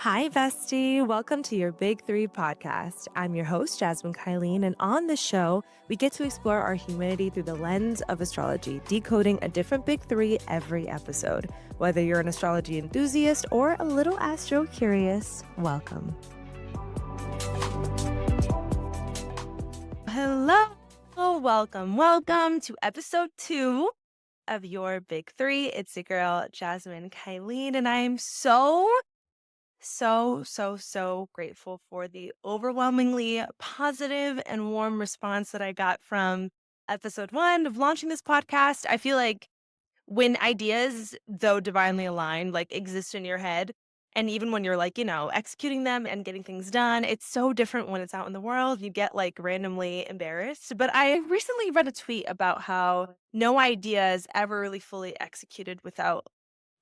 Hi, bestie. Welcome to your Big Three podcast. I'm your host, Jasmine Kylene, and on the show, we get to explore our humanity through the lens of astrology, decoding a different Big Three every episode. Whether you're an astrology enthusiast or a little astro curious, welcome. Hello, welcome to episode 2 of your Big Three. It's your girl, Jasmine Kylene, and I am so grateful for the overwhelmingly positive and warm response that I got from episode 1 of launching this podcast. I feel like when ideas, though divinely aligned, like exist in your head, and even when you're like, executing them and getting things done, it's so different when it's out in the world. You get like randomly embarrassed. But I recently read a tweet about how no idea is ever really fully executed without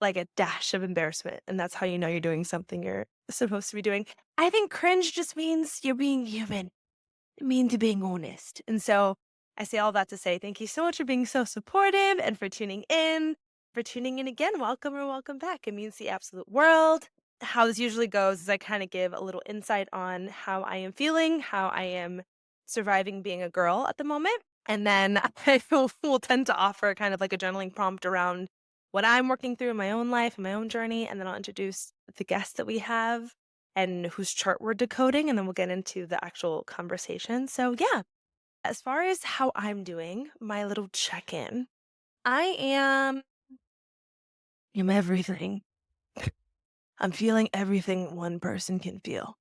like a dash of embarrassment. And that's how you know you're doing something you're supposed to be doing. I think cringe just means you're being human. It means you're being honest. And so I say all that to say thank you so much for being so supportive and for tuning in. For tuning in again, welcome or welcome back. It means the absolute world. How this usually goes is I kind of give a little insight on how I am feeling, how I am surviving being a girl at the moment. And then I will tend to offer kind of like a journaling prompt around what I'm working through in my own life, in my own journey. And then I'll introduce the guests that we have and whose chart we're decoding, and then we'll get into the actual conversation. So, yeah, as far as how I'm doing, my little check in, I am everything. I'm feeling everything one person can feel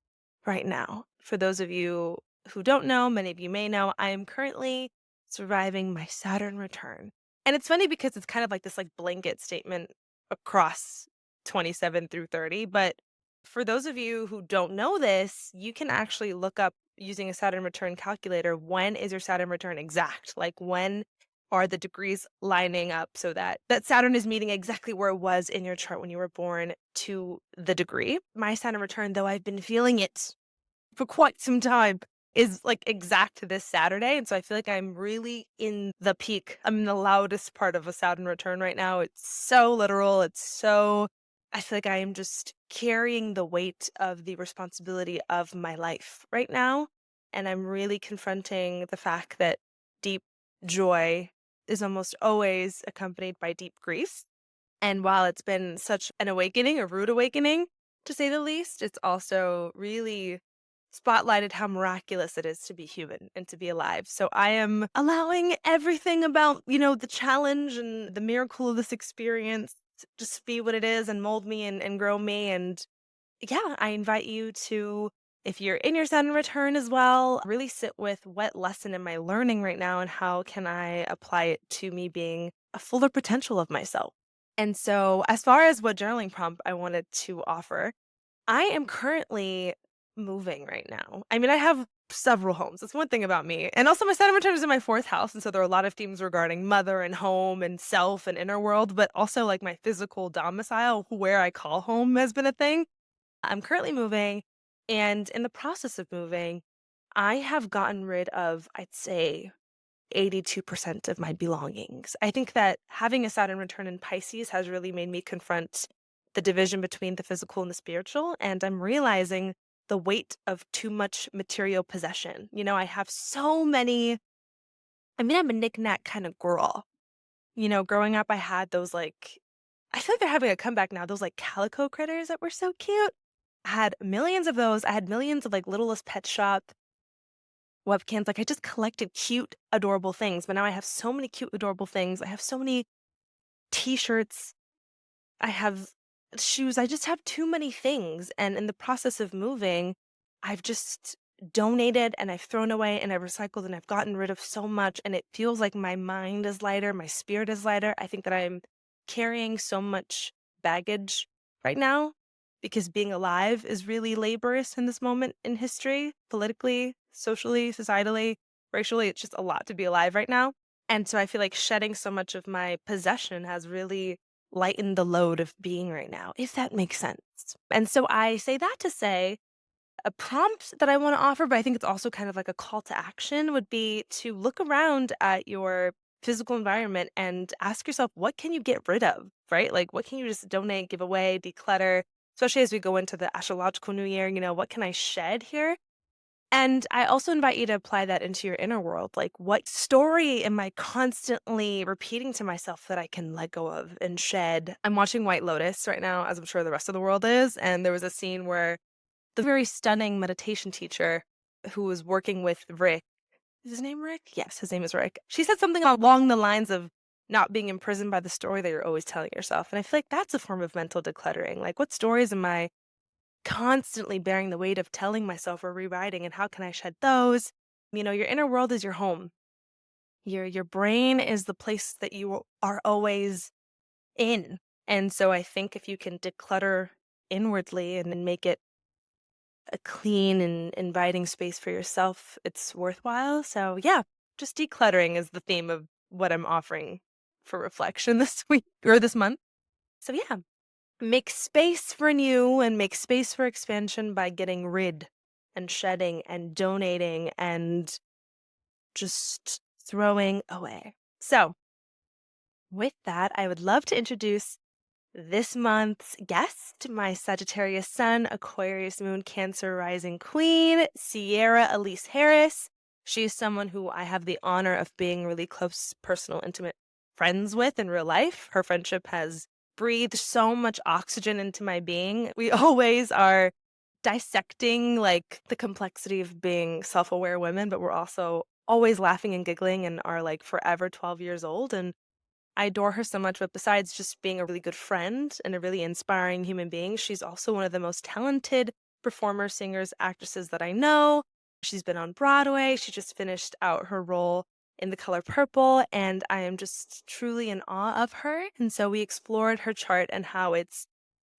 right now. For those of you who don't know, many of you may know, I am currently surviving my Saturn return. And it's funny because it's kind of like this like blanket statement across 27 through 30. But for those of you who don't know this, you can actually look up using a Saturn return calculator, when is your Saturn return exact? Like when are the degrees lining up so that Saturn is meeting exactly where it was in your chart when you were born to the degree. My Saturn return, though I've been feeling it for quite some time, is like exact to this Saturday. And so I feel like I'm really in the peak. I'm in the loudest part of a Saturn return right now. It's so literal. I feel like I am just carrying the weight of the responsibility of my life right now. And I'm really confronting the fact that deep joy is almost always accompanied by deep grief. And while it's been such an awakening, a rude awakening, to say the least, it's also really spotlighted how miraculous it is to be human and to be alive. So I am allowing everything about, the challenge and the miracle of this experience to just be what it is and mold me and grow me. And yeah, I invite you to, if you're in your Saturn return as well, really sit with what lesson am I learning right now and how can I apply it to me being a fuller potential of myself. And so, as far as what journaling prompt I wanted to offer, I am currently moving right now. I mean, I have several homes. That's one thing about me. And also, my Saturn return is in my fourth house. And so, there are a lot of themes regarding mother and home and self and inner world, but also like my physical domicile, where I call home, has been a thing. I'm currently moving, and in the process of moving, I have gotten rid of, I'd say, 82% of my belongings. I think that having a Saturn return in Pisces has really made me confront the division between the physical and the spiritual, and I'm realizing the weight of too much material possession. I have so many. I'm a knick-knack kind of girl. Growing up, I had those like, I feel like they're having a comeback now, those like calico critters that were so cute. I had millions of those. I had millions of like Littlest Pet Shop webcams. Like I just collected cute, adorable things. But now I have so many cute, adorable things. I have so many t-shirts. I have shoes. I just have too many things. And in the process of moving, I've just donated and I've thrown away and I've recycled and I've gotten rid of so much. And it feels like my mind is lighter, my spirit is lighter. I think that I'm carrying so much baggage right now because being alive is really laborious in this moment in history, politically, socially, societally, racially. It's just a lot to be alive right now. And so I feel like shedding so much of my possession has really lightened the load of being right now, if that makes sense. And so I say that to say a prompt that I want to offer, but I think it's also kind of like a call to action, would be to look around at your physical environment and ask yourself, what can you get rid of, right? Like, what can you just donate, give away, declutter? especially as we go into the astrological new year, what can I shed here? And I also invite you to apply that into your inner world. Like, what story am I constantly repeating to myself that I can let go of and shed? I'm watching White Lotus right now, as I'm sure the rest of the world is. And there was a scene where the very stunning meditation teacher who was working with Rick, is his name Rick? Yes, his name is Rick. She said something along the lines of not being imprisoned by the story that you're always telling yourself. And I feel like that's a form of mental decluttering. Like, what stories am I constantly bearing the weight of telling myself or rewriting, and how can I shed those? Your inner world is your home. Your brain is the place that you are always in. And so I think if you can declutter inwardly and then make it a clean and inviting space for yourself, it's worthwhile. So yeah, just decluttering is the theme of what I'm offering for reflection this week or this month. So yeah, make space for new and make space for expansion by getting rid and shedding and donating and just throwing away. So, with that, I would love to introduce this month's guest, my Sagittarius Sun, Aquarius Moon, Cancer Rising Queen, Ciara Alyse Harris. She's someone who I have the honor of being really close, personal, intimate friends with in real life. Her friendship has breathed so much oxygen into my being. We always are dissecting like the complexity of being self-aware women, but we're also always laughing and giggling and are like forever 12 years old. And I adore her so much, but besides just being a really good friend and a really inspiring human being, she's also one of the most talented performers, singers, actresses that I know. She's been on Broadway. She just finished out her role in The Color Purple, and I am just truly in awe of her. And so we explored her chart and how it's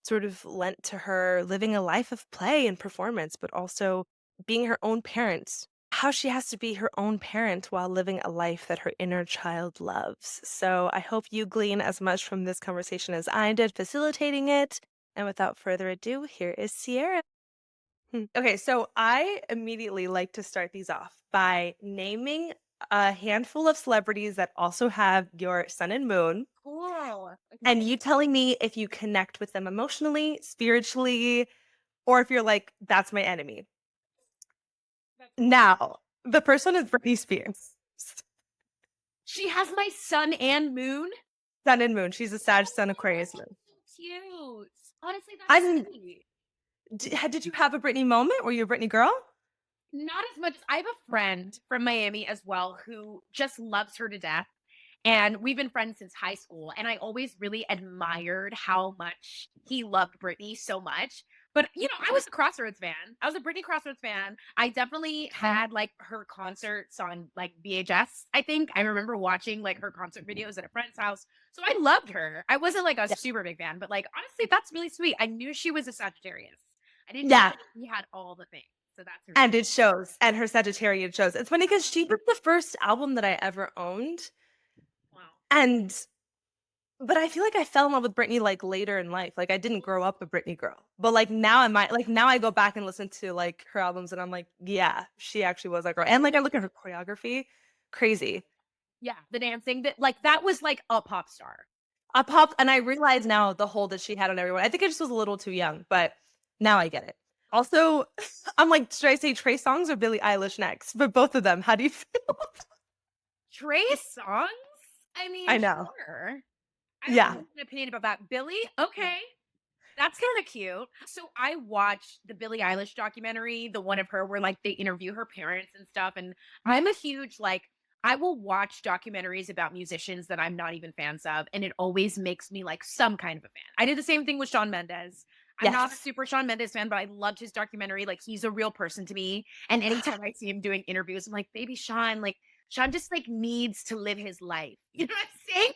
sort of lent to her living a life of play and performance, but also being her own parent. How she has to be her own parent while living a life that her inner child loves. So I hope you glean as much from this conversation as I did facilitating it. And without further ado, here is Ciara. Okay, so I immediately like to start these off by naming a handful of celebrities that also have your sun and moon, Cool. and Okay. you telling me if you connect with them emotionally, spiritually, or if you're like, that's my enemy. That's awesome. Now, the person is Britney Spears. She has my sun and moon. Sun and moon. She's a Sag, Oh Sun, my gosh, Aquarius moon. she's so cute. Honestly, that's I'm. sweet. Did you have a Britney moment? Were you a Britney girl? Not as much as I have a friend from Miami as well who just loves her to death. And we've been friends since high school. And I always really admired how much he loved Britney so much. But, I was a Crossroads fan. I was a Britney Crossroads fan. I definitely had like her concerts on like VHS, I think. I remember watching like her concert videos at a friend's house. So I loved her. I wasn't like a Yeah. super big fan, but like honestly, that's really sweet. I knew she was a Sagittarius. I didn't know Yeah, that she had all the things. So that's really and it shows, and her Sagittarius shows. It's funny because she did the first album that I ever owned, wow. and but I feel like I fell in love with Britney like later in life. Like I didn't grow up a Britney girl, but like now I might like now I go back and listen to like her albums, and I'm like, yeah, she actually was that girl. And like I look at her choreography, crazy. Yeah, the dancing that was like a pop star. I popped, and I realize now the hold that she had on everyone. I think I just was a little too young, but now I get it. Also, I'm like, should I say Trey Songz or Billie Eilish next? But both of them, how do you feel? Trey Songs? I mean, I know. sure. I don't Yeah. have an opinion about that. Billy? Okay. That's kind of cute. So I watched the Billie Eilish documentary, the one of her where like they interview her parents and stuff. And I'm a huge like I will watch documentaries about musicians that I'm not even fans of, and it always makes me like some kind of a fan. I did the same thing with Shawn Mendes. I'm not a Yes. super Shawn Mendes fan, but I loved his documentary. Like he's a real person to me. And anytime I see him doing interviews, I'm like, baby Sean, like Sean just like needs to live his life. You know what I'm saying?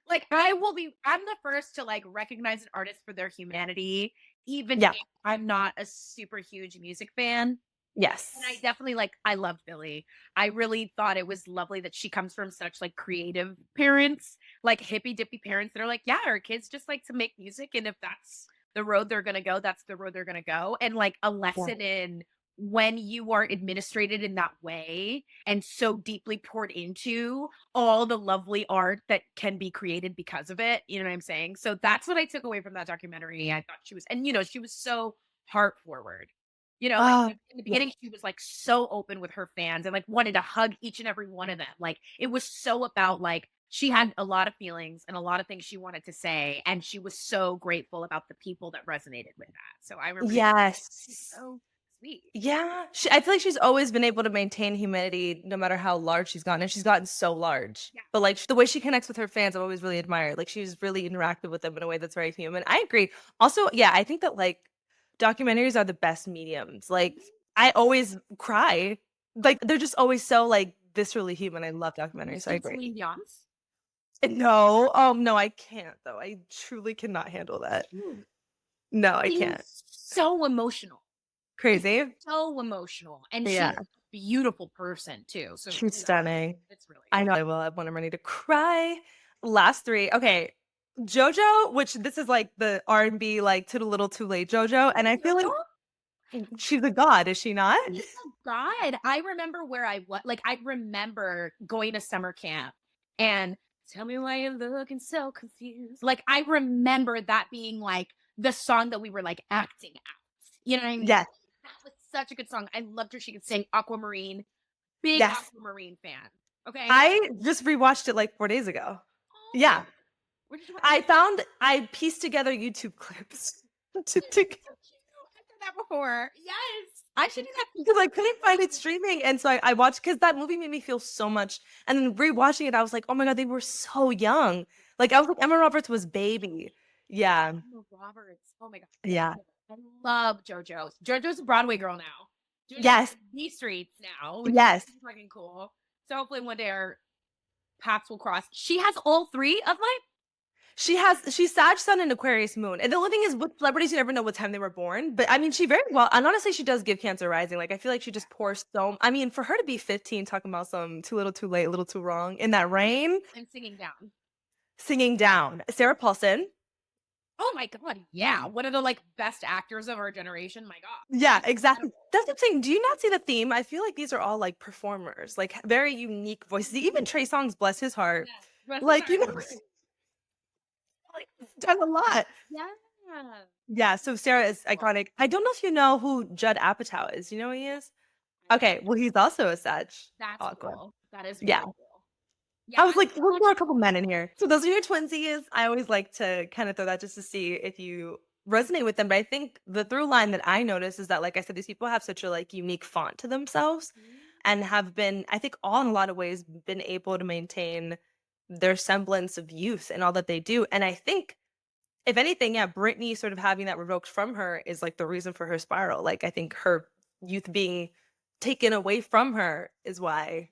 Like I'm the first to like recognize an artist for their humanity, even Yeah. if I'm not a super huge music fan. And I Yes. definitely I loved Billy. I really thought it was lovely that she comes from such like creative parents, like hippy dippy parents that are like, yeah, our kids just like to make music. And if that's the road they're gonna go, that's the road they're gonna go. And like a Yeah. lesson in when you are administrated in that way and so deeply poured into all the lovely art that can be created because of it. You know what I'm saying? So that's what I took away from that documentary. I thought she was, and she was so heart forward. Like Oh, in the yeah. beginning, she was like so open with her fans and like wanted to hug each and every one of them. Like it was so about like she had a lot of feelings and a lot of things she wanted to say. And she was so grateful about the people that resonated with that. So I remember she's Yes. so sweet. Yeah, I feel like she's always been able to maintain humanity no matter how large she's gotten, and she's gotten so large. Yeah. But, like, the way she connects with her fans, I've always really admired. Like, she's really interactive with them in a way that's very human. I agree. Also, yeah, I think that, like, documentaries are the best mediums. Like, I always cry. Like, they're just always so, like, viscerally human. I love Have you documentaries, so I seen agree. Celine Dion's? No, no, I can't, though. I truly cannot handle that. Dude, No, I she can't. is so emotional. She's Crazy? so emotional, and she's Yeah, a beautiful person too, so, she's stunning. it's really I know I will when I'm ready to cry. Last 3. Okay. JoJo, which this is like the R&B, like "Too Little Too Late" JoJo, and I feel like JoJo? she's a god, is she not? She's a god. I remember where I was. Like, I remember going to summer camp and "Tell me why you're looking so confused." Like, I remember that being, like, the song that we were, like, acting out. You know what I mean? Yes, That was such a good song. I loved her. She could sing Aquamarine. Big yes. Aquamarine fan. Okay? I just rewatched it like 4 days ago. Oh, Yeah. where did you watch I pieced together YouTube clips to That's so cute. I've done that before. Yes. I should do that. because I couldn't find it streaming, and so I watched because that movie made me feel so much, and then rewatching it, I was like, "Oh my god, they were so young." Like, I was like, Emma Roberts was baby. Yeah. Emma Roberts. Oh my god. Yeah. I love JoJo. JoJo's a Broadway girl now. JoJo's Yes. in B streets now, which is Yes. fucking cool. So hopefully one day our paths will cross. She has all three of my She's Sag Sun and Aquarius Moon. And the only thing is with celebrities, you never know what time they were born. But I mean, she very well, and honestly, she does give Cancer Rising. Like, I feel like she just pours so, I mean, for her to be 15 talking about some too little, too late, a little too wrong in that rain, and singing down. singing down. Sarah Paulson. Oh my god, yeah. One of the like best actors of our generation. My god. Yeah, She's exactly. incredible. That's the thing. Do you not see the theme? I feel like these are all like performers, like very unique voices. Even Trey Songz, bless his heart. Yes. Rest is Like, our like, done a lot. yeah. Yeah, so Sarah is iconic. I don't know if you know who Judd Apatow is. You know who he is? I don't. Okay, well, he's also a Sag. That's Aqua. cool. That is Yeah. really cool. Yeah, I was I like, look watched for a couple men in here. So those are your twinsies. I always like to kind of throw that just to see if you resonate with them. But I think the through line that I notice is that, like I said, these people have such a like unique font to themselves and have been, I think, all in a lot of ways been able to maintain their semblance of youth and all that they do. And I think if anything, yeah, Britney sort of having that revoked from her is like the reason for her spiral. Like, I think her youth being taken away from her is why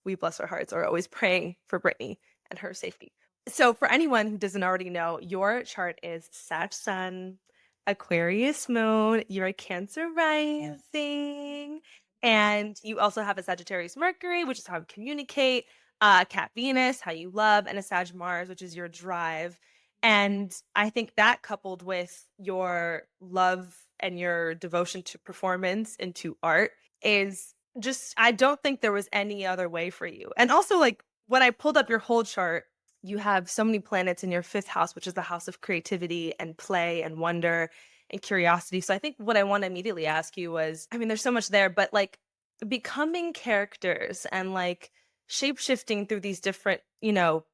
we bless our hearts are always praying for Britney and her safety. So, for anyone who doesn't already know, your chart is Sag Sun, Aquarius Moon, you're a Cancer rising, and you also have a Sagittarius Mercury, which is how you communicate, Cat Venus, how you love, and a Sag Mars, which is your drive. And I think that coupled with your love and your devotion to performance and to art is just, I don't think there was any other way for you. And also, like, when I pulled up your whole chart, you have so many planets in your 5th house, which is the house of creativity and play and wonder and curiosity. So I think what I want to immediately ask you was, I mean, there's so much there, but like becoming characters and like shape shifting through these different,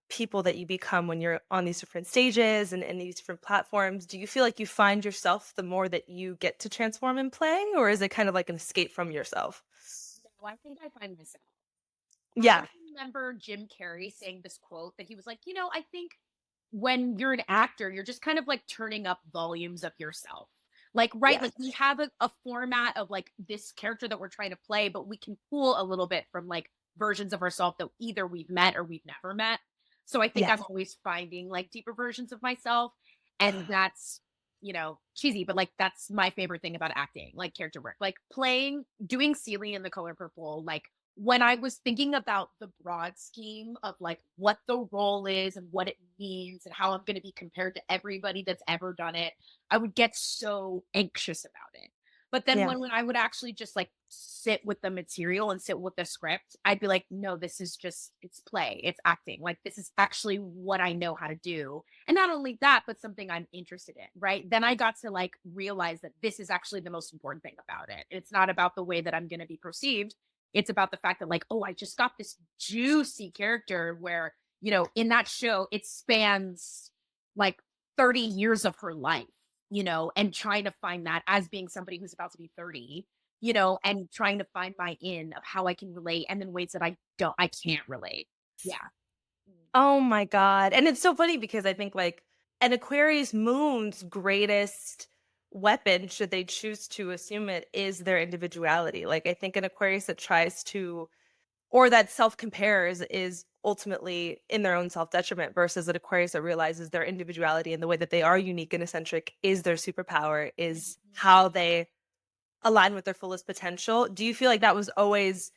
people that you become when you're on these different stages and in these different platforms. Do you feel like you find yourself the more that you get to transform and play, or is it kind of like an escape from yourself? No, I think I find myself. I Yeah. remember Jim Carrey saying this quote that he was like, I think when you're an actor, you're just kind of like turning up volumes of yourself. Like, right, Yes. like we have a format of like this character that we're trying to play, but we can pull a little bit from like versions of ourselves that either we've met or we've never met. So I think Yes. I'm always finding like deeper versions of myself. And that's, cheesy, but like that's my favorite thing about acting, like character work, like doing Celie in The Color Purple, like when I was thinking about the broad scheme of like what the role is and what it means and how I'm going to be compared to everybody that's ever done it, I would get so anxious about it. But then Yeah. when I would actually just like sit with the material and sit with the script, I'd be like, no, this is just, it's play, it's acting. Like, this is actually what I know how to do. And not only that, but something I'm interested in, right? Then I got to like realize that this is actually the most important thing about it. It's not about the way that I'm going to be perceived. It's about the fact that, like, oh, I just got this juicy character where, in that show, it spans like 30 years of her life, and trying to find that as being somebody who's about to be 30, and trying to find my in of how I can relate and then ways that I can't relate. Yeah. Oh my god, and it's so funny because I think, like, an Aquarius moon's greatest weapon, should they choose to assume it, is their individuality. Like, I think an Aquarius that tries to or that self-compares is ultimately in their own self-detriment versus an Aquarius that realizes their individuality and the way that they are unique and eccentric is their superpower, is Mhm. how they align with their fullest potential. Do you feel like that was always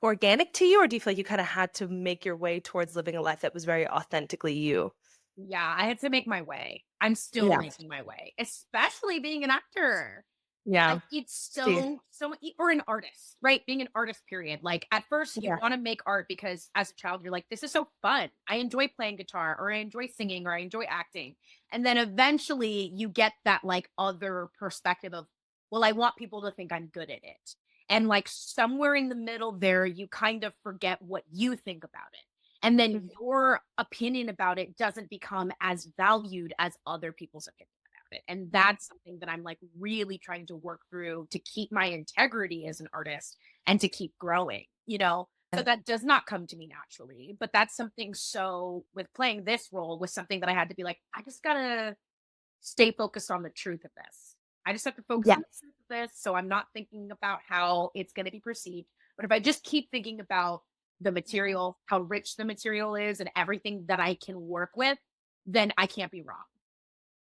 organic to you, or do you feel like you kinda had to make your way towards living a life that was very authentically you? Yeah, I had to make my way. I'm still Yeah. making my way, especially being an actor. Yeah. Like, it's See. or an artist, right? Being an artist, period. Like, at first, you Yeah. wanna make art because as a child, you're like, "This is so fun. I enjoy playing guitar, or I enjoy singing, or I enjoy acting." And then eventually, you get that, like, other perspective of, "Well, I want people to think I'm good at it." And, like, somewhere in the middle there, you kind of forget what you think about it. And then Mhm. your opinion about it doesn't become as valued as other people's opinion about it. And that's something that I'm like really trying to work through to keep my integrity as an artist and to keep growing. So Yeah. that does not come to me naturally, but that's something. So with playing this role was something that I had to be like, I just gotta stay focused on the truth of this. I just have to focus on the Yes. truth of this. So I'm not thinking about how it's going to be perceived. But if I just keep thinking about the material, how rich the material is, and everything that I can work with, then I can't be wrong,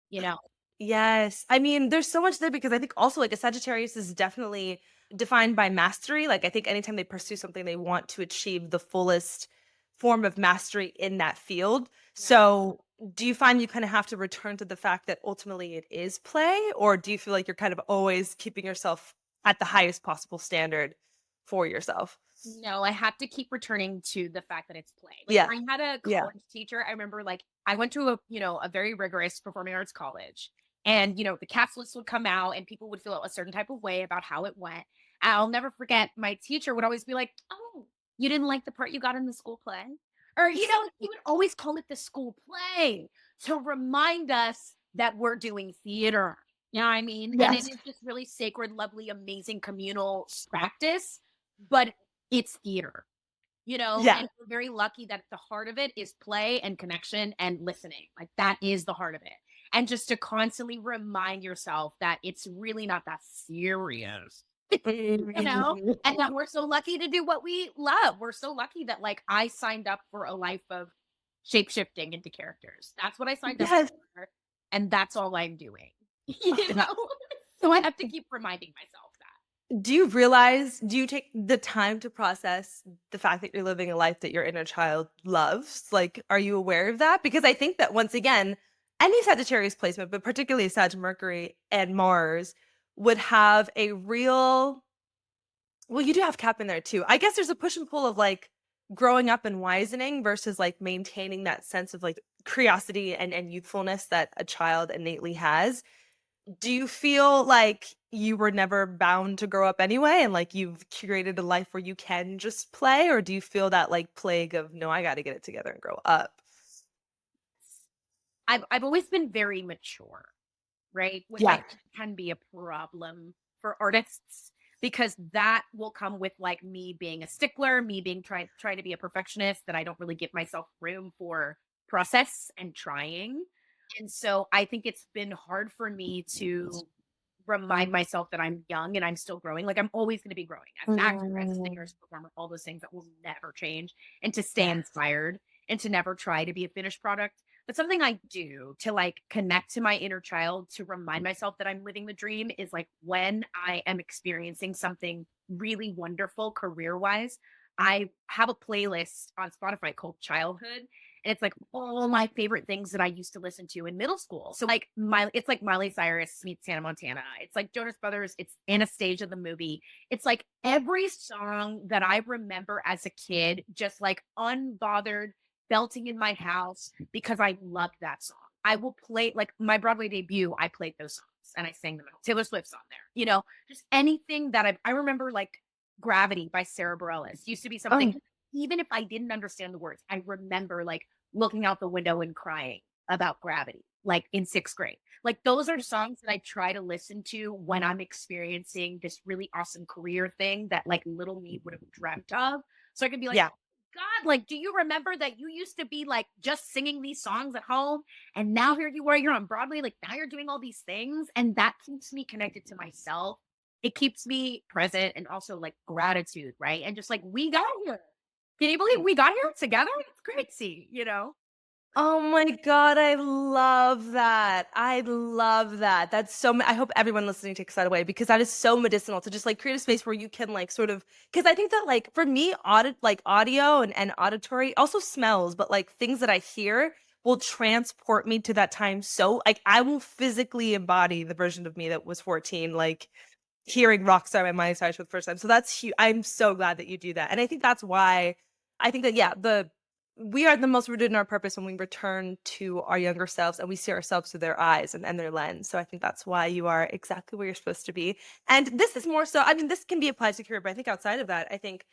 you know? Yes. I mean, there's so much there because I think also like a Sagittarius is definitely defined by mastery. Like I think anytime they pursue something, they want to achieve the fullest form of mastery in that field. Yeah. So do you find you kind of have to return to the fact that ultimately it is play, or do you feel like you're kind of always keeping yourself at the highest possible standard for yourself? No, I have to keep returning to the fact that it's play. Like, Yeah. I had a Yeah. college teacher. I remember, like, I went to a very rigorous performing arts college. And, the cast list would come out and people would feel a certain type of way about how it went. I'll never forget my teacher would always be like, "Oh, you didn't like the part you got in the school play?" Or, he would always call it the school play to remind us that we're doing theater. You know what I mean? And it Yes. is just really sacred, lovely, amazing communal practice. But it's theater, Yeah. and we're very lucky that the heart of it is play and connection and listening. Like, that is the heart of it. And just to constantly remind yourself that it's really not that serious, and that we're so lucky to do what we love. We're so lucky that, like, I signed up for a life of shape shifting into characters. That's what I signed up Yes. for. And that's all I'm doing. you know? So I have to keep reminding myself that. Do you take the time to process the fact that you're living a life that your inner child loves? Like, are you aware of that? Because I think that once again, any Sagittarius placement, but particularly Sag Mercury and Mars, would have a real well, you do have Cap in there too. I guess there's a push and pull of like growing up and wisening versus like maintaining that sense of like curiosity and youthfulness that a child innately has. Do you feel like you were never bound to grow up anyway and like you've curated a life where you can just play, or do you feel that like plague of no, I got to get it together and grow up? I've always been very mature, right? Which I Yeah. think can be a problem for artists because that will come with like me being a stickler, me being trying to be a perfectionist, that I don't really give myself room for process and trying. And so I think it's been hard for me to remind myself that I'm young and I'm still growing. Like, I'm always going to be growing as an actor, as a singer, Mm, as a performer, all those things that will never change, and to stay yeah. inspired and to never try to be a finished product. But something I do to like connect to my inner child to remind myself that I'm living the dream is like when I am experiencing something really wonderful career wise, I have a playlist on Spotify called Childhood. and it's like all my favorite things that I used to listen to in middle school. So like it's like Miley Cyrus meets Hannah Montana. It's like Jonas Brothers, it's Anastasia the movie. It's like every song that I remember as a kid, just like unbothered, belting in my house because I loved that song. I will play like my Broadway debut, I played those songs and I sang them out. Taylor Swift's on there, just anything that I remember like Gravity by Sarah Bareilles used to be something, Oh, even if I didn't understand the words, I remember like looking out the window and crying about Gravity, like in sixth grade. Like those are songs that I try to listen to when I'm experiencing this really awesome career thing that like little me would have dreamt of. So I could be like, yeah. God, like, do you remember that you used to be like just singing these songs at home? And now here you are, you're on Broadway. Like now you're doing all these things. And that keeps me connected to myself. It keeps me present and also like gratitude, right? And just like, we got here. Can you believe we got here together? It's crazy. Oh my god, I love that. I love that. That's so I hope everyone listening takes that away because that is so medicinal to just like create a space where you can like sort of because I think that like for me audio and auditory also smells, but like things that I hear will transport me to that time so like I will physically embody the version of me that was 14 like hearing Rockstar by Miley Cyrus for the first time. So that's huge. I'm so glad that you do that. And I think that's why I think that yeah, the we are the most rooted in our purpose when we return to our younger selves and we see ourselves through their eyes and their lens. So I think that's why you are exactly where you're supposed to be. And this is more so, I mean, this can be applied to career, but I think outside of that, I think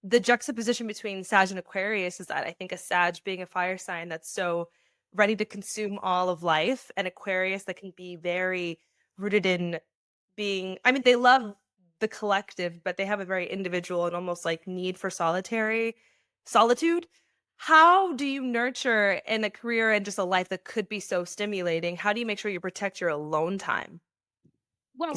the juxtaposition between Sag and Aquarius is that I think a Sag being a fire sign that's so ready to consume all of life, and Aquarius that can be very rooted in being, I mean, they love the collective, but they have a very individual and almost like need for solitude. How do you nurture in a career and just a life that could be so stimulating? How do you make sure you protect your alone time? Well,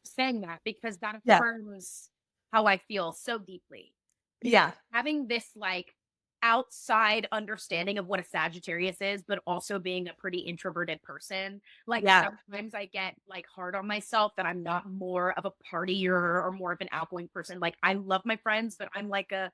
saying that because that Yeah. affirms how I feel so deeply. Yeah. Having this like outside understanding of what a Sagittarius is, but also being a pretty introverted person. Like Yeah. sometimes I get like hard on myself that I'm not more of a partier or more of an outgoing person. Like I love my friends, but I'm like a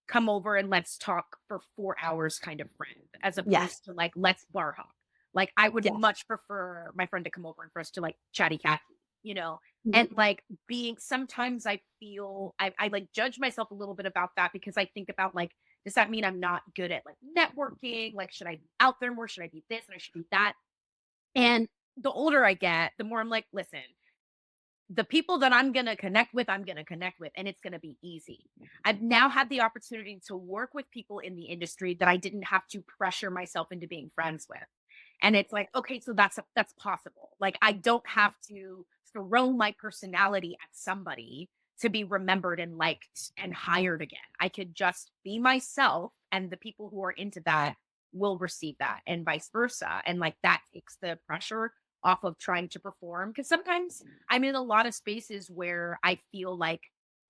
come over and let's talk for 4 hours kind of friend, as Yes. opposed to like let's bar hop. Like I would Yes. much prefer my friend to come over and for us to like chatty Cathy, you know? Mhm. And like being sometimes I feel I like judge myself a little bit about that because I think about like, does that mean I'm not good at like networking? Like, should I be out there more? Should I be this and I should be that? And the older I get, the more I'm like, listen, the people that I'm going to connect with, I'm going to connect with, and it's going to be easy. I've now had the opportunity to work with people in the industry that I didn't have to pressure myself into being friends with. And it's like, okay, so that's possible. Like I don't have to throw my personality at somebody to be remembered and liked and hired again. I could just be myself and the people who are into that will receive that and vice versa. And like that takes the pressure off of trying to perform because sometimes I'm in a lot of spaces where I feel like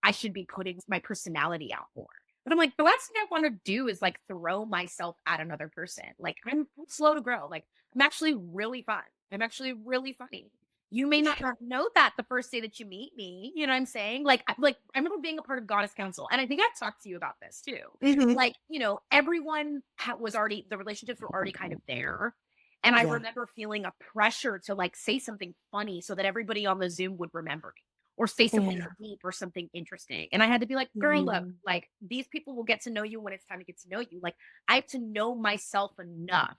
I should be putting my personality out more. But I'm like, the last thing I want to do is like throw myself at another person. Like I'm slow to grow. Like I'm actually really fun. I'm actually really funny. You may not know that the first day that you meet me. You know what I'm saying? Like I remember being a part of Goddess Council, and I think I've talked to you about this too. Mhm. Like everyone was already the relationships were already kind of there, and I Yeah. remember feeling a pressure to like say something funny so that everybody on the Zoom would remember me or say something Yeah. deep or something interesting. And I had to be like, girl, look, Mhm. like these people will get to know you when it's time to get to know you. Like I have to know myself enough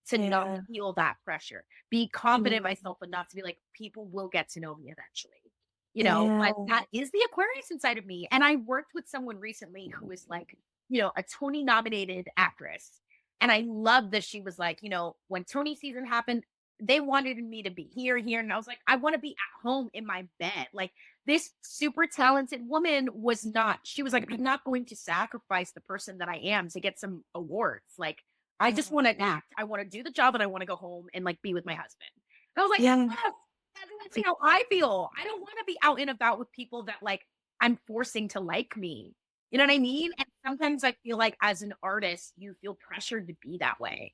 to not Yeah. feel that pressure. Be confident in Mhm. myself enough to be like, people will get to know me eventually. Yeah. But that is the Aquarius inside of me. And I worked with someone recently who is like, a Tony nominated actress. And I love that she was like, when Tony season happened, they wanted me to be here. And I was like, I want to be at home in my bed. Like this super talented woman was not, she was like, I'm not going to sacrifice the person that I am to get some awards. Like, I just want to act. I want to do the job and I want to go home and like be with my husband. And I was like, Yeah. yes, that's how I feel. I don't want to be out and about with people that like I'm forcing to like me. You know what I mean? And sometimes I feel like as an artist, you feel pressured to be that way.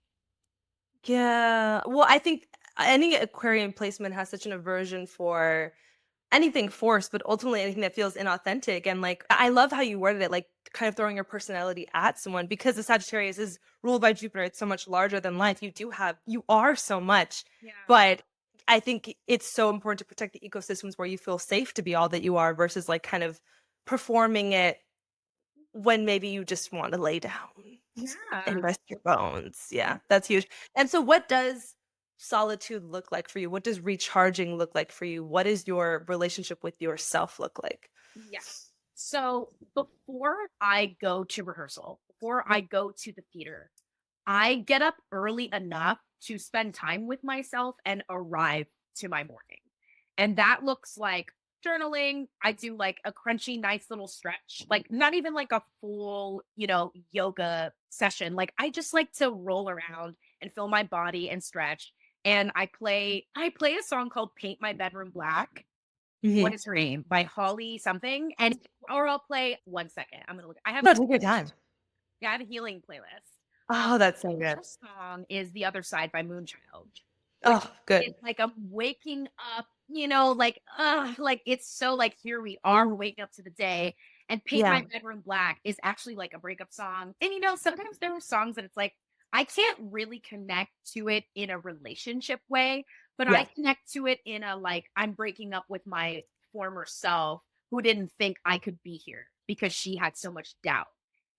Yeah. Well, I think any Aquarian placement has such an aversion for anything forced, but ultimately anything that feels inauthentic. And like, I love how you worded it, like kind of throwing your personality at someone because the Sagittarius is ruled by Jupiter. It's so much larger than life. You are so much, Yeah. but I think it's so important to protect the ecosystems where you feel safe to be all that you are versus like kind of performing it when maybe you just want to lay down and Yeah. rest your bones. Yeah, that's huge. And so what does solitude look like for you? What does recharging look like for you? What does your relationship with yourself look like? Yeah. So before I go to rehearsal, before I go to the theater, I get up early enough to spend time with myself and arrive to my morning. And that looks like journaling. I do like a crunchy, nice little stretch, like not even like a full, yoga session. Like I just like to roll around and feel my body and stretch. And I play a song called Paint My Bedroom Black. What Mhm. is her name? By Holly something. And or I'll play one second. I'm gonna look. I have No, take your time. yeah, I have a healing playlist. Oh, that's so good. First song is The Other Side by Moonchild, which Oh, is good. like I'm waking up, like it's so like here we are, we're waking up to the day. And Paint My Yeah. Bedroom Black is actually like a breakup song. And sometimes there are songs that it's like I can't really connect to it in a relationship way, but I Yeah. connect to it in a like I'm breaking up with my former self who didn't think I could be here because she had so much doubt.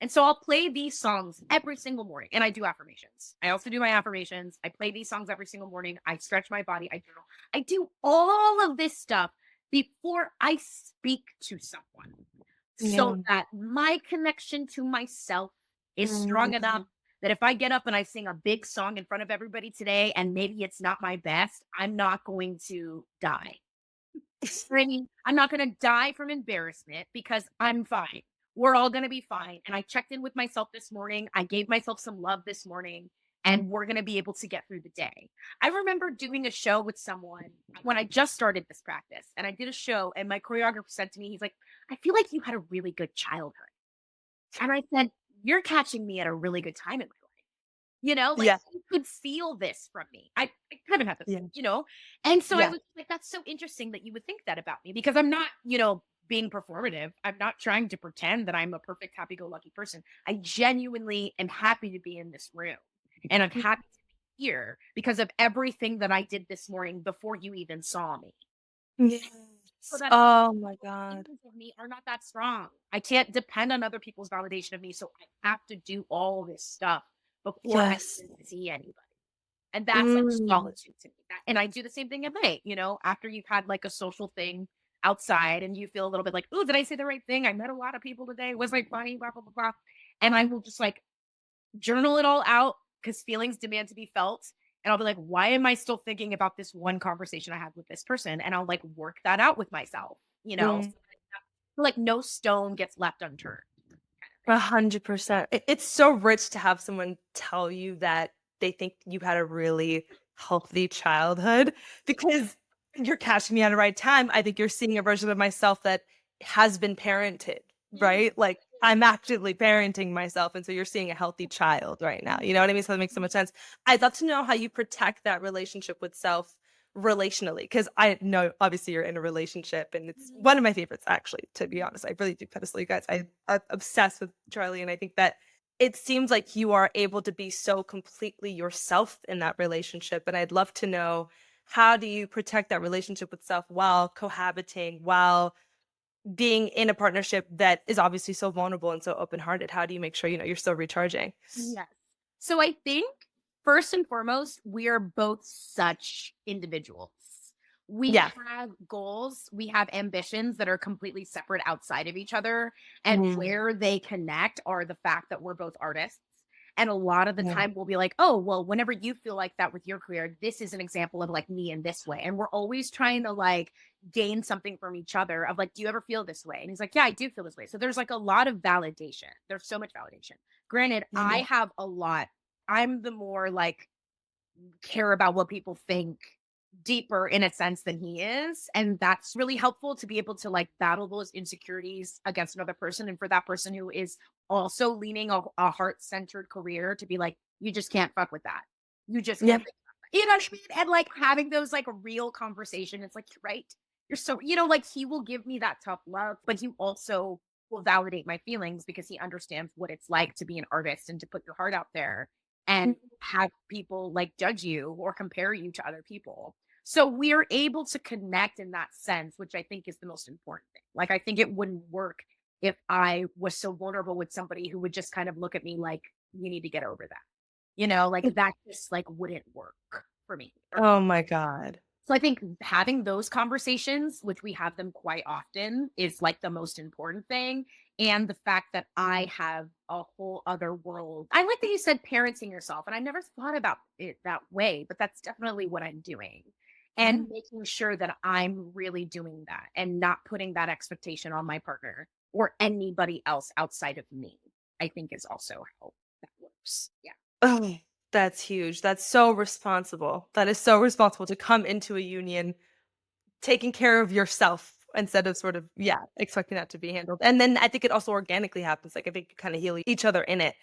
And so I'll play these songs every single morning and I do affirmations. I also do my affirmations. I play these songs every single morning. I stretch my body. I journal. I do all of this stuff before I speak to someone so Yeah. that my connection to myself is strong enough Mhm. that if I get up and I sing a big song in front of everybody today and maybe it's not my best, I'm not going to die. I mean, I'm not gonna die from embarrassment because I'm fine. We're all gonna be fine. And I checked in with myself this morning. I gave myself some love this morning, and we're gonna be able to get through the day. I remember doing a show with someone when I just started this practice, and I did a show, and my choreographer said to me, he's like, I feel like you had a really good childhood. And I said, you're catching me at a really good time in my life. Like Yeah. you could feel this from me. I haven't had this, Yeah. And so I Yeah. was like, that's so interesting that you would think that about me because I'm not, being performative. I'm not trying to pretend that I'm a perfect, happy go lucky person. I genuinely am happy to be in this room and I'm happy to be here because of everything that I did this morning before you even saw me. So Yes. that Oh my God. opinions of me are not that strong. I can't depend on other people's validation of me. So I have to do all this stuff before I Yes. even see anybody. And that's like Mm. solitude to me. And I do the same thing at night, after you've had like a social thing outside and you feel a little bit like, oh, did I say the right thing? I met a lot of people today. Was I funny? Blah, blah, blah, blah. And I will just like journal it all out because feelings demand to be felt. And I'll be like, why am I still thinking about this one conversation I had with this person? And I'll like work that out with myself, Mm. so like no stone gets left unturned kind of thing. 100%. It's so rich to have someone tell you that they think you had a really healthy childhood because you're catching me at the right time. I think you're seeing a version of myself that has been parented, Yeah. right? Like I'm actively parenting myself. And so you're seeing a healthy child right now. You know what I mean? So that makes so much sense. I'd love to know how you protect that relationship with self relationally because I know obviously you're in a relationship and it's Mhm. one of my favorites actually, to be honest. I really do pedestal you guys. I'm obsessed with Charlie and I think that it seems like you are able to be so completely yourself in that relationship and I'd love to know how do you protect that relationship with self while cohabiting, while being in a partnership that is obviously so vulnerable and so open-hearted? How do you make sure you know you're still recharging? Yes. So I think first and foremost, we are both such individuals. We Yeah. have goals, we have ambitions that are completely separate outside of each other. And Mm. where they connect are the fact that we're both artists. And a lot of the Yeah. time we'll be like, oh, well, whenever you feel like that with your career, this is an example of like me in this way. And we're always trying to like gain something from each other of like, do you ever feel this way? And he's like, yeah, I do feel this way. So there's like a lot of validation. There's so much validation. Granted, I Yeah. have a lot. I'm the more like care about what people think deeper in a sense than he is. And that's really helpful to be able to like battle those insecurities against another person. And for that person who is also leaning a heart centered career to be like, you just can't fuck with that. You just Yeah. can't think about that. You know what I mean? And like having those like real conversation. It's like, you're right. you're so, like he will give me that tough love, but he also will validate my feelings because he understands what it's like to be an artist and to put your heart out there and have people like judge you or compare you to other people. So we're able to connect in that sense, which I think is the most important thing. Like, I think it wouldn't work if I was so vulnerable with somebody who would just kind of look at me like, you need to get over that. Like that just like wouldn't work for me. Oh my god. So I think having those conversations, which we have them quite often, is like the most important thing. And the fact that I have a whole other world. I like that you said parenting yourself, and I never thought about it that way, but that's definitely what I'm doing. Yeah. And making sure that I'm really doing that and not putting that expectation on my partner or anybody else outside of me, I think is also how that works. Yeah. Oh, that's huge. That's so responsible. That is so responsible to come into a union taking care of yourself instead of sort of, yeah, expecting that to be handled. And then I think it also organically happens. Like I think you kind of heal each other in it.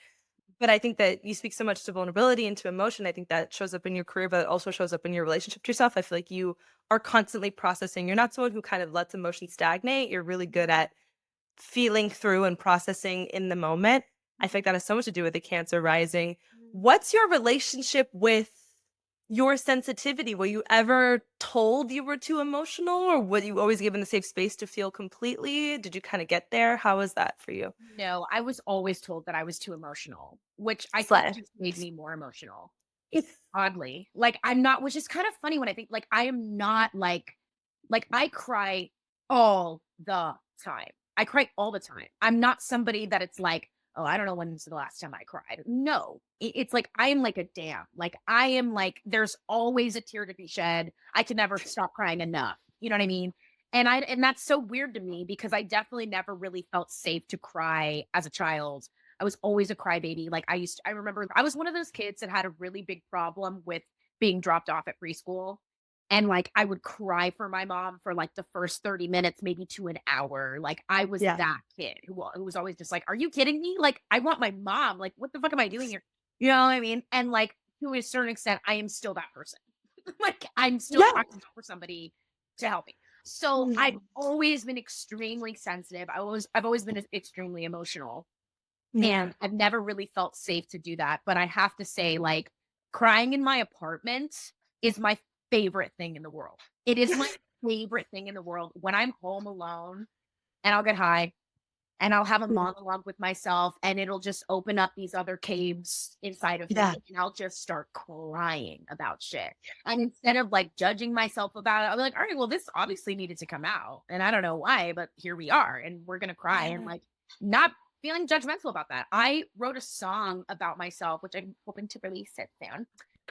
But I think that you speak so much to vulnerability and to emotion. I think that shows up in your career, but it also shows up in your relationship to yourself. I feel like you are constantly processing. You're not someone who kind of lets emotion stagnate. You're really good at feeling through and processing in the moment. I think that has so much to do with the Cancer rising. What's your relationship with your sensitivity? Were you ever told you were too emotional, or were you always given the safe space to feel completely? Did you kind of get there? How was that for you? No, I was always told that I was too emotional, which I think Slay. just made me more emotional. Oddly. Like, I'm not, which is kind of funny when I think like I am not like I cry all the time. I cry all the time. I'm not somebody that it's like, oh, I don't know when's the last time I cried. No. It's like I am like a dam. Like I am like there's always a tear to be shed. I can never stop crying enough. You know what I mean? And that's so weird to me because I definitely never really felt safe to cry as a child. I was always a crybaby. Like I remember I was one of those kids that had a really big problem with being dropped off at preschool. And like I would cry for my mom for like the first 30 minutes, maybe to an hour. Like I was Yeah. that kid who was always just like, are you kidding me? Like I want my mom. Like, what the fuck am I doing here? You know what I mean? And like to a certain extent, I am still that person. Like I'm still Yeah. trying to look for somebody to help me. So I've Mm. always been extremely sensitive. I've always been extremely emotional. Yeah. And I've never really felt safe to do that, but I have to say, like, crying in my apartment is my favorite thing in the world. It is my favorite thing in the world when I'm home alone and I'll get high and I'll have a monologue with myself and it'll just open up these other caves inside of Yeah. me and I'll just start crying about shit. And instead of like judging myself about it, I'll be like, all right, well, this obviously needed to come out. And I don't know why, but here we are and we're gonna cry and Yeah. like not feeling judgmental about that. I wrote a song about myself, which I'm hoping to release it soon.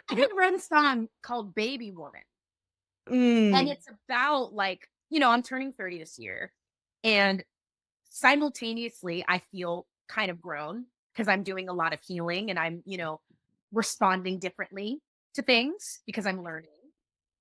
I wrote a song called Baby Woman. And Mm. it's about like, I'm turning 30 this year. And simultaneously, I feel kind of grown because I'm doing a lot of healing and I'm, responding differently to things because I'm learning.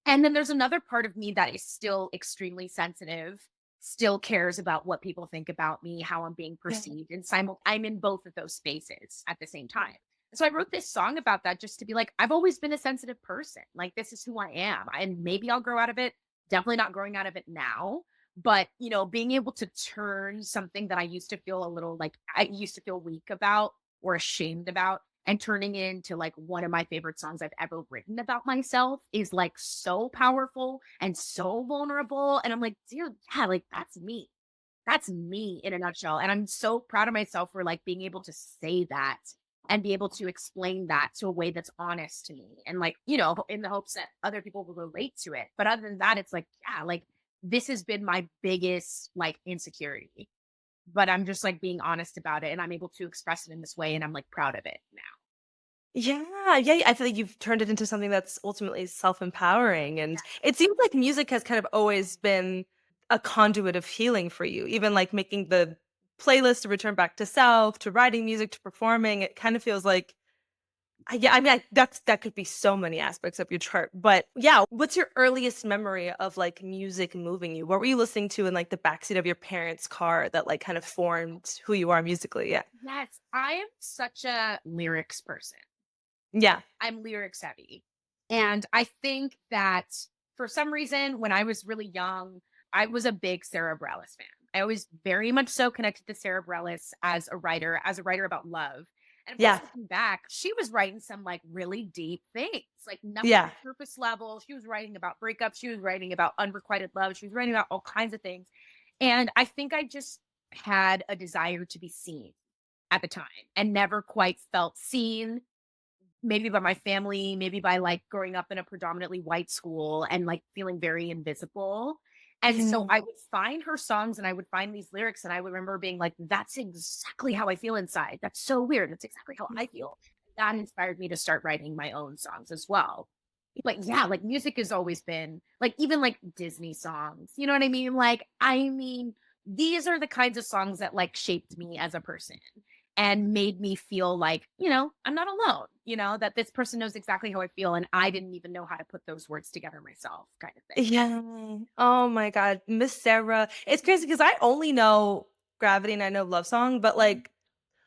And then there's another part of me that is still extremely sensitive, still cares about what people think about me, how I'm being Yeah. perceived, and I'm in both of those spaces at the same time. So I wrote this song about that just to be like, I've always been a sensitive person. Like this is who I am. And maybe I'll grow out of it. Definitely not growing out of it now. But being able to turn something that I used to feel a little like I used to feel weak about or ashamed about and turning it into like one of my favorite songs I've ever written about myself is like so powerful and so vulnerable. And I'm like, dear, yeah, like that's me. That's me in a nutshell. And I'm so proud of myself for like being able to say that and be able to explain that to a way that's honest to me. And like, in the hopes that other people will relate to it. But other than that, it's like, yeah, like this has been my biggest like insecurity. But I'm just like being honest about it and I'm able to express it in this way and I'm like proud of it now. Yeah, yeah, I feel like you've turned it into something that's ultimately self-empowering, and it seems like music has kind of always been a conduit of healing for you, even, like, making the playlist to return back to self, to writing music, to performing, it kind of feels like yeah, I mean, that could be so many aspects of your chart, but yeah, what's your earliest memory of, like, music moving you? What were you listening to in, like, the backseat of your parents' car that, like, kind of formed who you are musically? Yeah. Yes, I am such a lyrics person. Yeah. I'm lyrics heavy. And I think that for some reason, when I was really young, I was a big Sarah Bareilles fan. I always very much so connected to Sarah Bareilles as a writer about love. And of course, Yeah. looking back, she was writing some like really deep things, like nothing Yeah. surface level. She was writing about breakups. She was writing about unrequited love. She was writing about all kinds of things. And I think I just had a desire to be seen at the time and never quite felt seen, maybe by my family, maybe by like growing up in a predominantly white school and like feeling very invisible. And so Mhm. I would find her songs and I would find these lyrics and I would remember being like, that's exactly how I feel inside. That's so weird. That's exactly how I feel. That inspired me to start writing my own songs as well. But yeah, like music has always been like even like Disney songs. You know what I mean? Like, I mean, these are the kinds of songs that like shaped me as a person and made me feel like, I'm not alone, that this person knows exactly how I feel and I didn't even know how to put those words together myself, kind of thing. Yeah. Oh my god, Miss Sarah. It's crazy because I only know Gravity and I know Love Song, but, Mhm. like,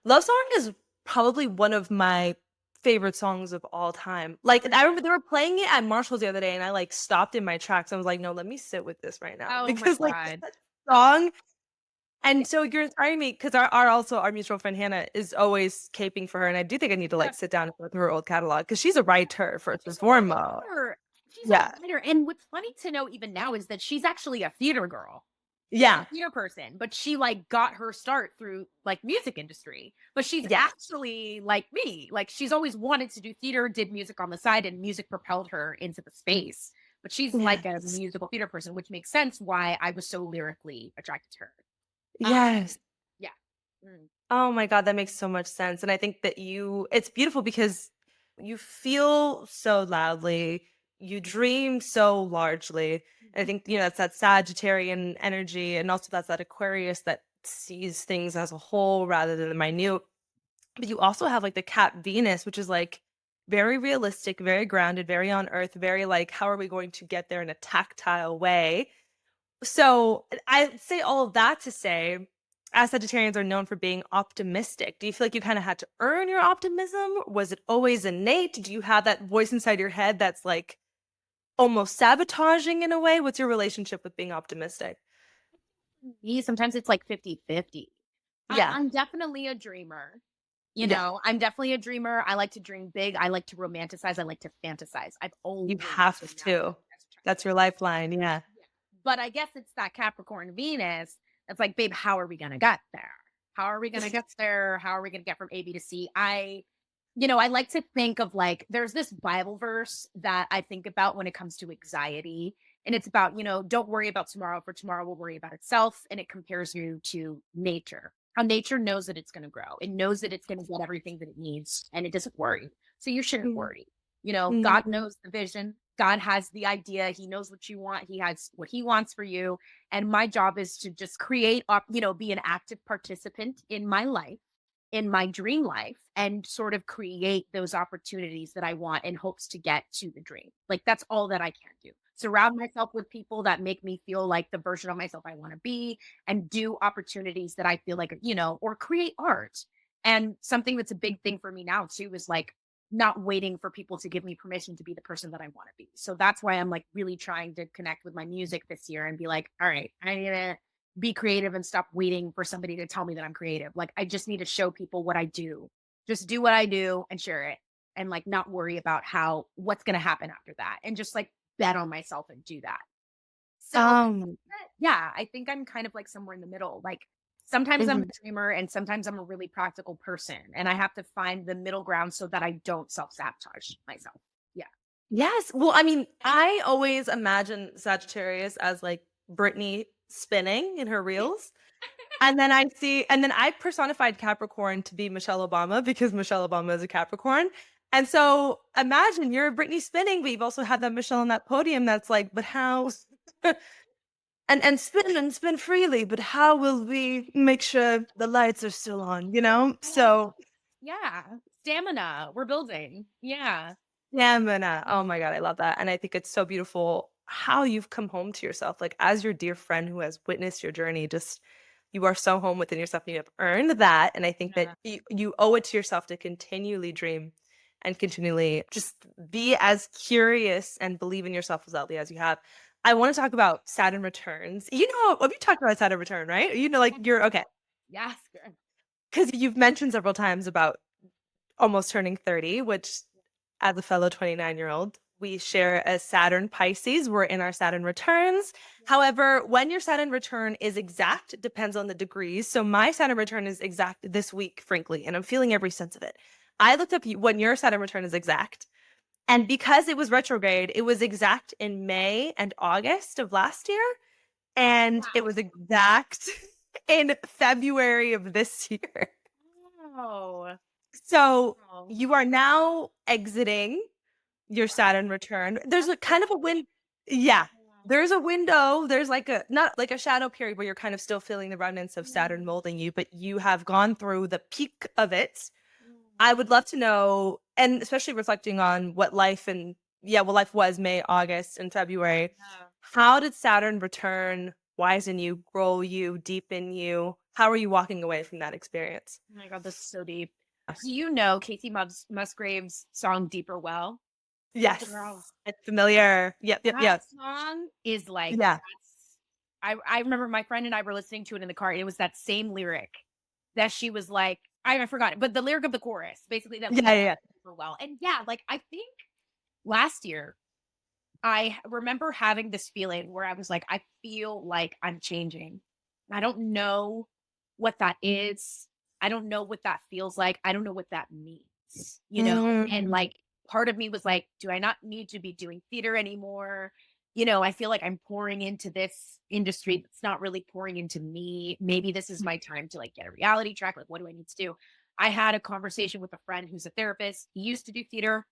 Love Song is probably one of my favorite songs of all time. Like, and I remember they were playing it at Marshall's the other day, and I, like, stopped in my tracks. I was like, "No, let me sit with this right now," Oh my because, like, God. that song. Yeah. And so you're inspiring me because our mutual friend Hannah is always caping for her, and I do think I need to, like, sit down and go through her old catalog because she's a writer first and She's foremost. a writer. She's a Yeah. writer. And what's funny to know even now is that she's actually a theater girl. She's a Yeah. theater person, but she like got her start through like music industry. But she's Yes. actually like me. Like she's always wanted to do theater, did music on the side, and music propelled her into the space. But she's like a Yes. musical theater person, which makes sense why I was so lyrically attracted to her. Yes. Yeah. Mm. Oh my god, that makes so much sense, and I think that it's beautiful because you feel so loudly, you dream so largely, and I think, that's that Sagittarian energy, and also that's that Aquarius that sees things as a whole rather than the minute, but you also have, like, the Cat Venus, which is, like, very realistic, very grounded, very on earth, very, like, how are we going to get there in a tactile way? So, I say all of that to say, as Sagittarians are known for being optimistic, do you feel like you kinda had to earn your optimism? Was it always innate? Do you have that voice inside your head that's, like, almost sabotaging in a way? What's your relationship with being optimistic? Me, sometimes it's like 50-50. Yeah. I'm definitely a dreamer. Yeah. I'm definitely a dreamer. I like to dream big. I like to romanticize. I like to fantasize. I've You always been have that way to. as a child. That's your lifeline, yeah. Yeah. But I guess it's that Capricorn Venus that's like, babe, how are we gonna get there? How are we gonna get there? How are we gonna get from A, B to C? I like to think of like there's this Bible verse that I think about when it comes to anxiety. And it's about, don't worry about tomorrow, for tomorrow will worry about itself. And it compares you to nature. How nature knows that it's going to grow. It knows that it's going to get everything that it needs and it doesn't worry. So you shouldn't Mm, worry. mm, God knows the vision. God has the idea. He knows what you want. He has what he wants for you. And my job is to just be an active participant in my life, in my dream life, and sort of create those opportunities that I want in hopes to get to the dream. Like that's all that I can do. Surround myself with people that make me feel like the version of myself I want to be and do opportunities that I feel like, or create art. And something that's a big thing for me now too is like not waiting for people to give me permission to be the person that I want to be. So that's why I'm like really trying to connect with my music this year and be like, all right, I need to be creative and stop waiting for somebody to tell me that I'm creative. Like I just need to show people what I do. Just do what I do and share it and like not worry about what's going to happen after that and just like bet on myself and do that. So, um, yeah, I think I'm kind of like somewhere in the middle. Like sometimes I'm mhm. a dreamer and sometimes I'm a really practical person and I have to find the middle ground so that I don't self-sabotage myself. Yeah. Yes. Well, I mean, I always imagine Sagittarius as, like, Britney spinning in her reels. And then I personified Capricorn to be Michelle Obama because Michelle Obama is a Capricorn. And so imagine you're Britney spinning, but you've also had that Michelle on that podium that's like, but how and spin freely, but how will we make sure the lights are still on, you know? So Yeah. Stamina. We're building. Yeah. stamina. Oh my God, I love that. And I think it's so beautiful how you've come home to yourself. Like as your dear friend who has witnessed your journey, just you are so home within yourself and you have earned that. And I think that Yeah. you owe it to yourself to continually dream and continually just be as curious and believe in yourself as loudly as you have. I want to talk about Saturn returns. You know, have you talked about Saturn return, right? You know, like you're okay. Yes, girl. Because you've mentioned several times about almost turning 30, which as a fellow 29-year-old, we share a Saturn Pisces. We're in our Saturn returns. However, when your Saturn return is exact, it depends on the degrees. So my Saturn return is exact this week, frankly, and I'm feeling every sense of it. I looked up when your Saturn return is exact. And because it was retrograde, it was exact in May and August of last year. And it was exact in February of this year. Wow. So Oh. you are now exiting your Saturn return. There's a kind of a yeah. There's a window. There's like a not like a shadow period where you're kind of still feeling the remnants of Saturn molding you, but you have gone through the peak of it. I would love to know, and especially reflecting on what life and yeah, what life was May, August, and February. Yeah. How did Saturn return, wisen you, grow you, deepen you? How are you walking away from that experience? Oh my God, that's so deep. Do you know Casey Musgrave's song "Deeper Well"? Yes, Girl, it's familiar. Yep, yep, that yep. song is like Yeah. that's I remember my friend and I were listening to it in the car, and it was that same lyric that she was like, I forgot it, but the lyric of the chorus, basically that Yeah, leads yeah, super well. And yeah, like I think last year I remember having this feeling where I was like, I feel like I'm changing. I don't know what that is. I don't know what that feels like. I don't know what that means, you yeah. know? And Mm. like part of me was like, do I not need to be doing theater anymore? I feel like I'm pouring into this industry that's not really pouring into me. Maybe this is my time to like get a reality track. Like, what do I need to do? I had a conversation with a friend who's a therapist. He used to do theater.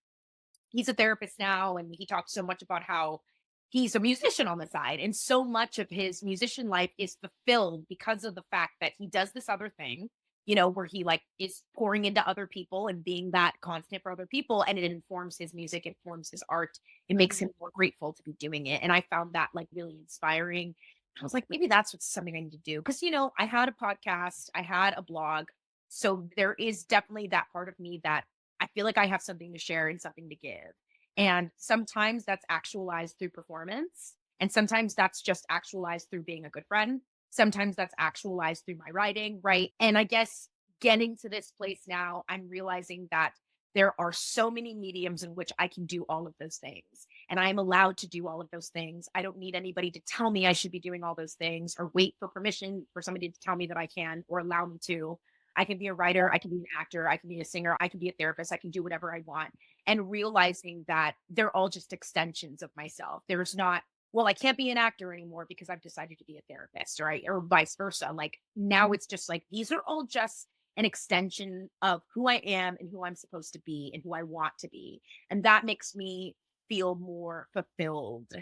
He's a therapist now, and he talks so much about how he's a musician on the side, and so much of his musician life is fulfilled because of the fact that he does this other thing, where he like is pouring into other people and being that constant for other people, and it informs his music, it informs his art, it makes him more grateful to be doing it. And I found that like really inspiring. I was like, maybe that's what's something I need to do. Because I had a podcast, I had a blog. So there is definitely that part of me that I feel like I have something to share and something to give. And sometimes that's actualized through performance. And sometimes that's just actualized through being a good friend. Sometimes that's actualized through my writing. Right. And I guess getting to this place now, I'm realizing that there are so many mediums in which I can do all of those things. And I'm allowed to do all of those things. I don't need anybody to tell me I should be doing all those things or wait for permission for somebody to tell me that I can or allow me to. I can be a writer, I can be an actor, I can be a singer, I can be a therapist, I can do whatever I want. And realizing that they're all just extensions of myself. There's not, well, I can't be an actor anymore because I've decided to be a therapist, right? Or vice versa. Like now it's just like these are all just an extension of who I am and who I'm supposed to be and who I want to be. And that makes me feel more fulfilled.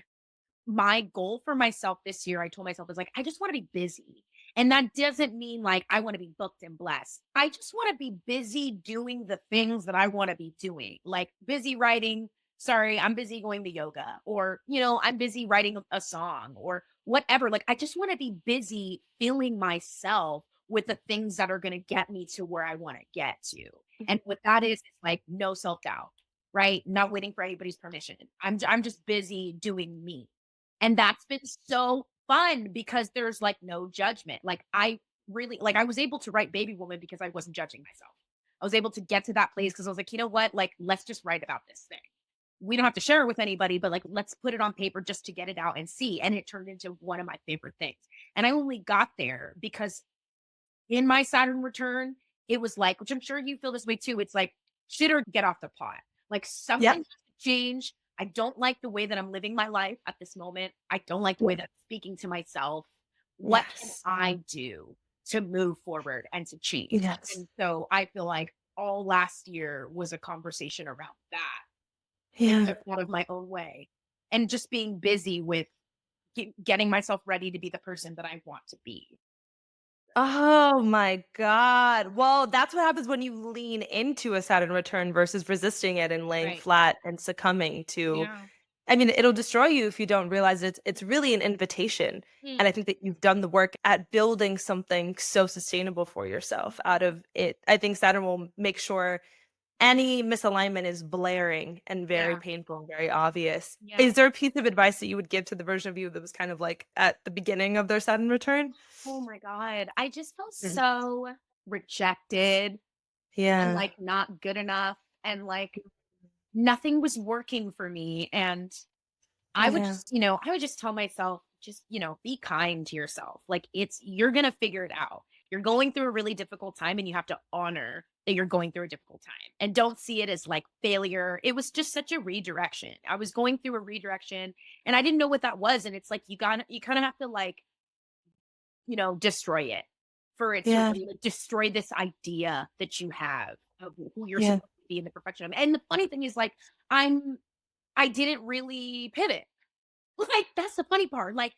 My goal for myself this year, I told myself, is like, I just want to be busy. And that doesn't mean like I want to be booked and blessed. I just want to be busy doing the things that I want to be doing, like busy writing. Sorry, I'm busy going to yoga, or, I'm busy writing a song or whatever. Like, I just want to be busy filling myself with the things that are going to get me to where I want to get to. And what that is like no self doubt, right? Not waiting for anybody's permission. I'm just busy doing me, and that's been so fun because there's like no judgment. Like I really like I was able to write Baby Woman because I wasn't judging myself. I was able to get to that place because I was like, you know what? Like, let's just write about this thing. We don't have to share it with anybody, but like, let's put it on paper just to get it out and see. And it turned into one of my favorite things. And I only got there because in my Saturn return, it was like, which I'm sure you feel this way too. It's like, shit or get off the pot. Like something Yep. has to change. I don't like the way that I'm living my life at this moment. I don't like the way that I'm speaking to myself. What can Yes. I do to move forward and to change? Yes. And so I feel like all last year was a conversation around that in Yeah. a out of my own way and just being busy with getting myself ready to be the person that I want to be. Oh my God. Well, that's what happens when you lean into a Saturn return versus resisting it and laying Right. flat and succumbing to Yeah. I mean, it'll destroy you if you don't realize it's really an invitation. And I think that you've done the work at building something so sustainable for yourself out of it. I think Saturn will make sure any misalignment is blaring and very Yeah. painful and very obvious. Yeah. Is there a piece of advice that you would give to the version of you that was kind of like at the beginning of their Saturn return? Oh my god. I just felt Mhm. so rejected and, Yeah. like, not good enough, and, like, nothing was working for me, and Yeah. I would just tell myself, just, be kind to yourself. Like, you're going to figure it out. You're going through a really difficult time and you have to honor that you're going through a difficult time and don't see it as like failure. It was just such a redirection. I was going through a redirection and I didn't know what that was. And it's like, you kind of have to like, destroy it for it to Yeah. really like, destroy this idea that you have of who you're Yeah. supposed to be in the perfection of. And the funny thing is like, I didn't really pivot. Like, that's the funny part. Like,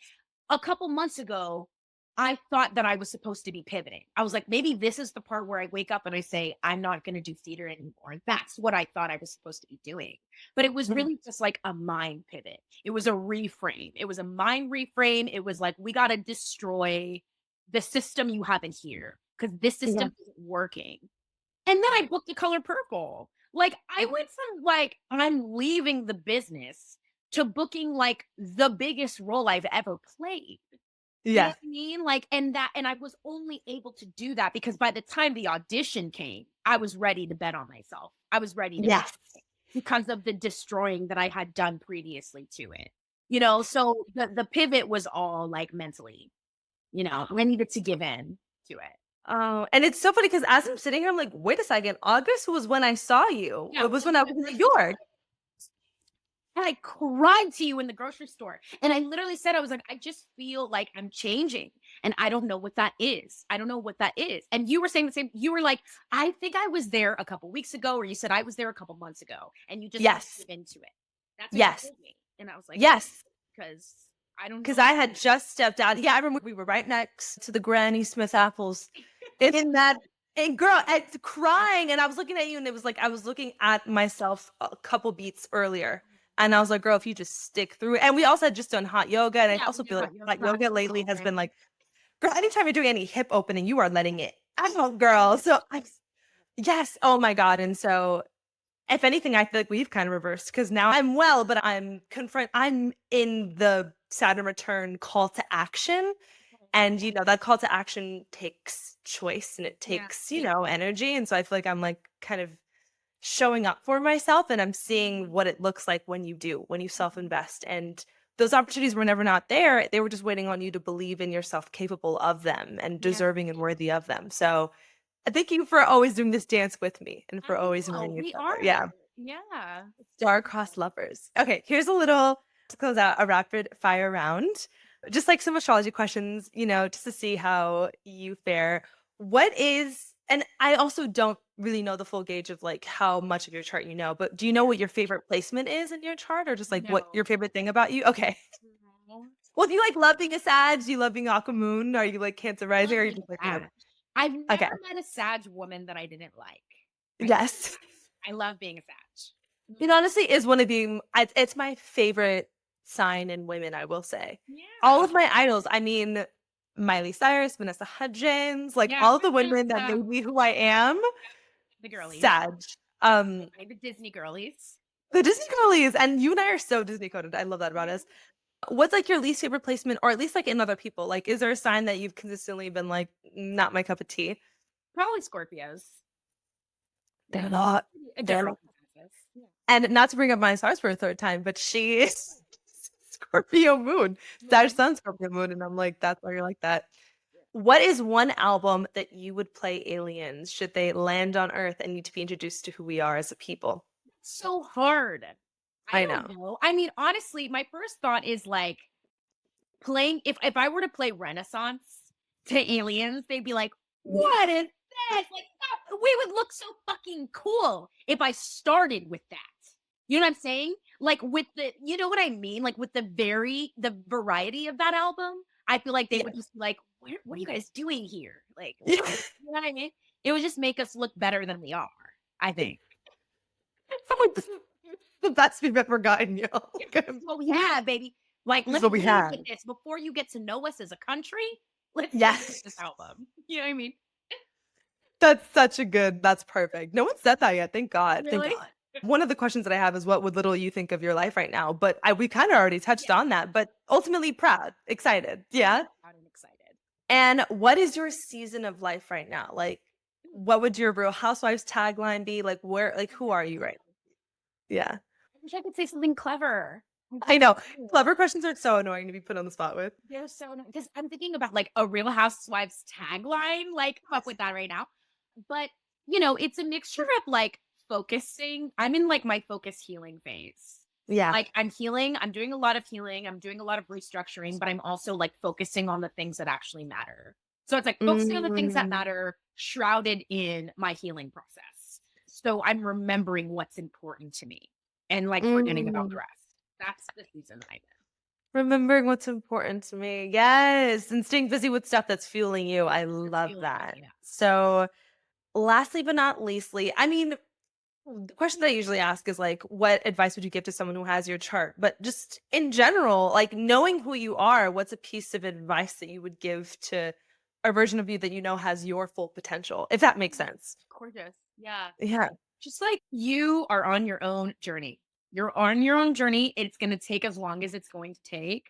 a couple months ago, I thought that I was supposed to be pivoting. I was like, maybe this is the part where I wake up and I say, I'm not going to do theater anymore. That's what I thought I was supposed to be doing. But it was Mhm. really just like a mind pivot. It was a reframe. It was a mind reframe. It was like, we got to destroy the system you have in here because this Yeah. system isn't working. And then I booked The Color Purple. Like, I went from, like, I'm leaving the business to booking, like, the biggest role I've ever played. You know Yes. what I mean? Like, and I was only able to do that because by the time the audition came, I was ready to bet on myself. I was ready to Yes. because of the destroying that I had done previously to it. So the pivot was all, like, mentally, I needed to give in to it. Oh, and it's so funny because as I'm sitting here, I'm like, wait a second. August was when I saw you. Yeah, It was one when of I my was in New first York. And I cried to you in the grocery store. And I literally said, I was like, I just feel like I'm changing. And I don't know what that is. I don't know what that is. And you were saying the same. You were like, I think I was there a couple weeks ago, or you said I was there a couple months ago, and you just have to Yes. give into it. That's what you Yes. told me. And I was like, okay, Yes. because I don't Because know. I had just stepped out. Yeah, I remember we were right next to the Granny Smith apples in that. And girl, I crying, and I was looking at you, and it was like I was looking at myself a couple beats earlier, and I was like, "Girl, if you just stick through it." And we also had just done hot yoga, and I Yeah, we also did feel like hot yoga. hot yoga lately Oh, has man. been like, girl, anytime you're doing any hip opening, you are letting it out, girl. So I'm yes, oh my god, and so if anything, I feel like we've kind of reversed because now I'm well, but I'm in the Saturn return call to action. And that call to action takes choice and it Yeah. takes, energy. And so I feel like I'm like kind of showing up for myself and I'm seeing what it looks like when you self-invest. And those opportunities were never not there. They were just waiting on you to believe in yourself capable of them and Yeah. deserving and worthy of them. So thank you for always doing this dance with me and I for always know. reminding each We other. are. Yeah. Yeah. Star-crossed lovers. Okay, here's a little to close out a rapid fire round. Just like some astrology questions, just to see how you fare. What is, and I also don't really know the full gauge of like how much of your chart you know, but do you know Yeah. what your favorite placement is in your chart or just like what No. your favorite thing about you? Okay. No. Well, do you like love being a Sag? Do you love being Aqua Moon? Are you like Cancer rising? Or Love are you being just like a whatever? Sag. I've never Okay. met a Sag woman that I didn't like. I love Yes. I love being a Sag. It honestly is one of the it's my favorite sign in women, I will say. All Yeah. of my idols, I mean, Miley Cyrus, Vanessa Hudgens, like Yeah, all of the women that made me who I am, the girlies. Sag. Um, Okay, the Disney girlies. the Disney girlies, and you and I are so Disney coded. I love that about us. What's like your least favorite placement, or at least like in other people? Like, is there a sign that you've consistently been like, not my cup of tea? Probably Scorpios. They're Yeah. not. A They're different not. princess. Yeah. And not to bring up my stars for a third time, but she is Scorpio moon, Sag Mhm. Sun, Scorpio moon, and I'm like, that's why you're like that. What is one album that you would play aliens should they land on Earth and need to be introduced to who we are as a people? So hard. I I don't know. know. I mean, honestly, my first thought is like playing if I were to play Renaissance to aliens, they'd be like, "What is this?" Like, we would look so fucking cool if I started with that. You know what I'm saying? Like with you know what I mean? Like with the variety of that album, I feel like they Yeah. would just be like, what are you guys doing here? Like, Yeah. you know what I mean? It would just make us look better than we are, I think. Someone- this is the best we've ever gotten, yo. Yeah, this is what we have, baby. Like, This is let what me we lead had. with this before you get to know us as a country. Let's lead with Yes. this album. You know what I mean? That's perfect. No one said that yet, thank God, thank Really? God. One of the questions that I have is what would little you think of your life right now? But we kinda already touched Yeah. on that, but ultimately proud, excited, yeah? Proud and excited. And what is your season of life right now? Like, Ooh, what would your Real Housewives tagline be? Like, who are you right. I Yeah. wish I could say something clever. I I know. wish. Clever questions are so annoying to be put on the spot with. They're so because I'm thinking about like a Real Housewives tagline, like come up with that right now. But it's a mixture of like focusing. I'm in like my focus healing phase. Yeah. Like I'm healing, I'm doing a lot of healing, I'm doing a lot of restructuring, but I'm also like focusing on the things that actually matter. So it's like focusing on the things that Mm. matter, shrouded in my healing process. So I'm remembering what's important to me and like forgetting about the Mm. rest. That's the season I'm in. Remembering what's important to me. Yes, and staying busy with stuff that's fueling you. I It's love fueling me. that. Yeah. So, lastly but not leastly, I mean, the question that I usually ask is like, what advice would you give to someone who has your chart? But just in general, like knowing who you are, what's a piece of advice that you would give to a version of you that you know has your full potential, if that makes sense? Gorgeous. Yeah. Yeah. Just like you are on your own journey. You're on your own journey. It's going to take as long as it's going to take.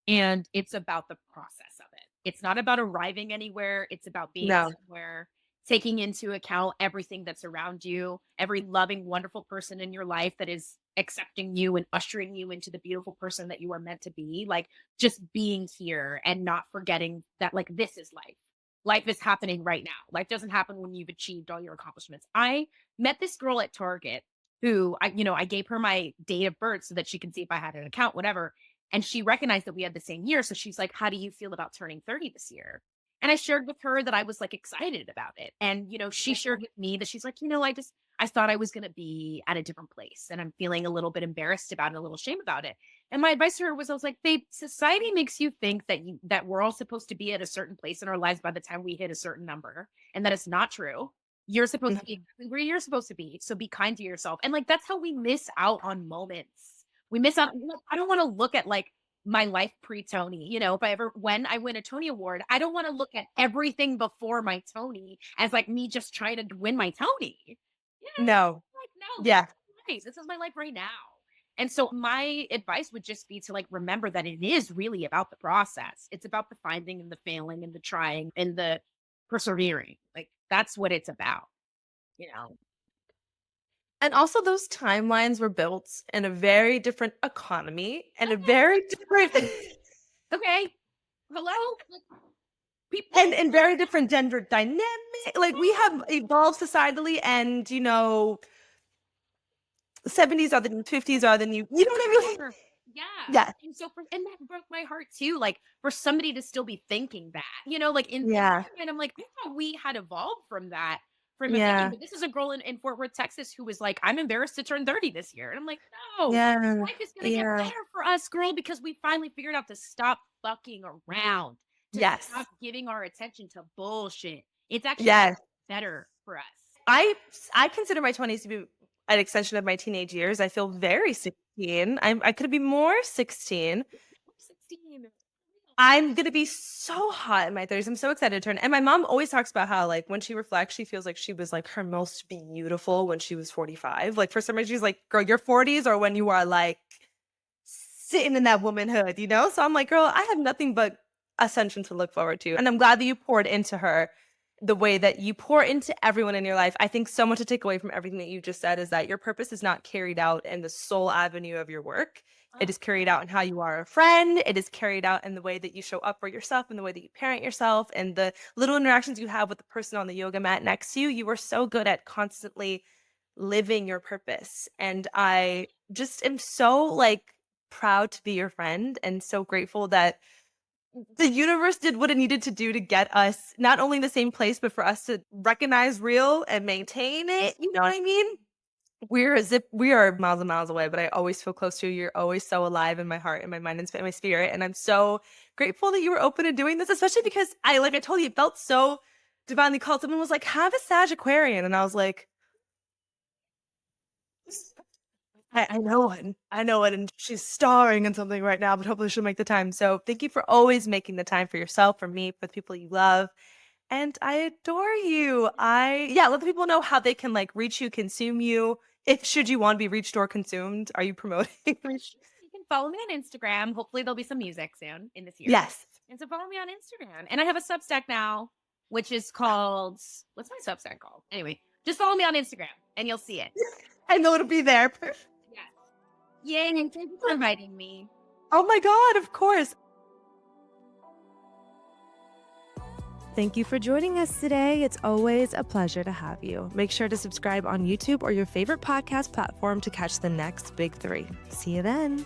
And it's about the process of it. It's not about arriving anywhere. It's about being No. somewhere, taking into account everything that's around you, every loving, wonderful person in your life that is accepting you and ushering you into the beautiful person that you are meant to be. Like just being here and not forgetting that, like, this is life. Life is happening right now. Life doesn't happen when you've achieved all your accomplishments. I met this girl at Target who I gave her my date of birth so that she could see if I had an account, whatever. And she recognized that we had the same year. So she's like, "How do you feel about turning 30 this year?" And I shared with her that I was like excited about it. And, she shared with me that she's like, I thought I was going to be at a different place and I'm feeling a little bit embarrassed about it, a little shame about it. And my advice to her was, I was like, babe, society makes you think that we're all supposed to be at a certain place in our lives by the time we hit a certain number. And that is not true. You're supposed to be Mhm. exactly where you're supposed to be. So be kind to yourself. And like that's how we miss out on moments. We miss out. Look, I don't want to look at like my life pre-Tony. If I ever when I win a Tony Award, I don't want to look at everything before my Tony as like me just trying to win my Tony. No. Like, no, this is Yeah. my life. This is my life right now. And so my advice would just be to like remember that it is really about the process. It's about the finding and the failing and the trying and the persevering. Like that's what it's about, you know. And also those timelines were built in a very different economy and a Okay. very different Okay. Hello? Like, people and very different gender dynamic. Like we have evolved societally and 70s are the new 50s are the new, you know what I mean? Sure. Yeah. Yeah. And so and that broke my heart too. Like for somebody to still be thinking that, like in Yeah. my mind, I'm like, I thought we had evolved from that from a thinking. Yeah. But this is a girl in Fort Worth, Texas, who was like, I'm embarrassed to turn 30 this year. And I'm like, no, Yeah. life is gonna get Yeah. better for us, girl, because we finally figured out to stop fucking around, to Yes. stop giving our attention to bullshit. It's actually Yes. better for us. I I consider my 20s to be an extension of my teenage years. I feel very 16. I could be more 16. 16. I'm gonna be so hot in my 30s. I'm so excited to turn. And my mom always talks about how, like, when she reflects, she feels like she was like her most beautiful when she was 45. Like, for some reason, she's like, girl, your 40s or when you are like sitting in that womanhood, you know? So I'm like, girl, I have nothing but ascension to look forward to. And I'm glad that you poured into her the way that you pour into everyone in your life. I think so much to take away from everything that you just said is that your purpose is not carried out in the sole avenue of your work. It is carried out in how you are a friend. It is carried out in the way that you show up for yourself and the way that you parent yourself and the little interactions you have with the person on the yoga mat next to you. You are so good at constantly living your purpose. And I just am so like proud to be your friend and so grateful that the universe did what it needed to do to get us not only in the same place, but for us to recognize real and maintain it. You know what I mean? We are miles and miles away, but I always feel close to you. You're always so alive in my heart and my mind and my spirit. And I'm so grateful that you were open to doing this, especially because like I told you, it felt so divinely called. Someone was like, have a Sag Aquarian. And I was like, I know it. I know it. And she's starring in something right now, but hopefully she'll make the time. So thank you for always making the time for yourself, for me, for the people you love. and I adore you. Yeah, let the people know how they can like reach you, consume you. If should you want to be reached or consumed, are you promoting? You can follow me on Instagram. Hopefully, there'll be some music soon in this year. Yes. And so follow me on Instagram. And I have a Substack now, which is called, what's my Substack called? Anyway, just follow me on Instagram and you'll see it. I know it'll be there. Yes. Yay. And thank you for inviting me. Oh my God, of course. Thank you for joining us today. It's always a pleasure to have you. Make sure to subscribe on YouTube or your favorite podcast platform to catch the next big three. See you then.